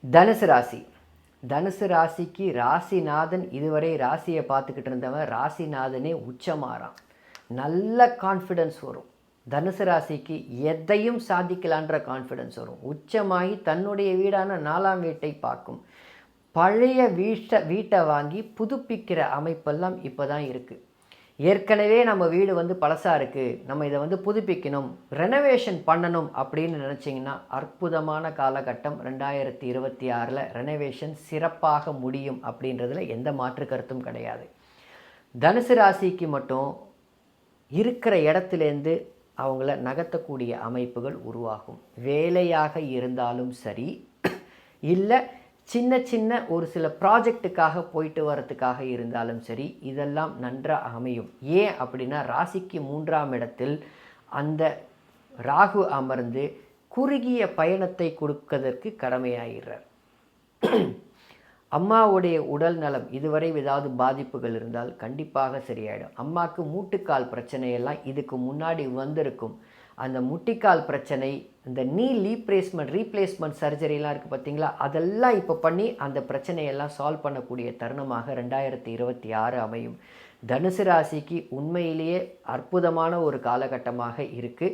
தனுசு ராசி. தனுசு ராசிக்கு ராசிநாதன் இதுவரை ராசியை பார்த்துக்கிட்டு இருந்தவன் ராசிநாதனே உச்சமாறான். நல்ல கான்ஃபிடென்ஸ் வரும். தனுசு ராசிக்கு எதையும் சாதிக்கலான்ற கான்ஃபிடென்ஸ் வரும். உச்சமாகி தன்னுடைய வீடான 4ஆம் வீட்டை பார்க்கும். பழைய வீட்டை வாங்கி புதுப்பிக்கிற அமைப்பெல்லாம் இப்போ தான் இருக்குது. ஏற்கனவே நம்ம வீடு பழசாக இருக்குது, நம்ம இதை புதுப்பிக்கணும், ரெனோவேஷன் பண்ணணும் அப்படின்னு நினச்சிங்கன்னா அற்புதமான காலகட்டம் 2026 ரெனோவேஷன் சிறப்பாக முடியும் அப்படின்றதுல எந்த மாற்று கருத்தும் கிடையாது. தனுசு ராசிக்கு மட்டும் இருக்கிற இடத்துலேருந்து அவங்கள நகர்த்தக்கூடிய அமைப்புகள் உருவாகும். வேலையாக இருந்தாலும் சரி, இல்லை சின்ன சின்ன ஒரு சில ப்ராஜெக்டுக்காக போயிட்டு வரத்துக்காக இருந்தாலும் சரி, இதெல்லாம் நன்றாக அமையும். ஏன் அப்படின்னா ராசிக்கு 3ஆம் இடத்தில் அந்த ராகு அமர்ந்து குறுகிய பயணத்தை கொடுப்பதற்கு கடமையாகிறார். அம்மாவுடைய உடல் நலம் இதுவரை ஏதாவது பாதிப்புகள் இருந்தால் கண்டிப்பாக சரியாயிடும். அம்மாவுக்கு மூட்டுக்கால் பிரச்சனையெல்லாம் இதுக்கு முன்னாடி வந்திருக்கும். அந்த முட்டிக்கால் பிரச்சனை, இந்த நீ ரீப்ளேஸ்மெண்ட் சர்ஜரிலாம் இருக்குது பார்த்தீங்களா, அதெல்லாம் இப்போ பண்ணி அந்த பிரச்சனையெல்லாம் சால்வ் பண்ணக்கூடிய தருணமாக 2026 அமையும். தனுசு ராசிக்கு உண்மையிலேயே அற்புதமான ஒரு காலகட்டமாக இருக்குது.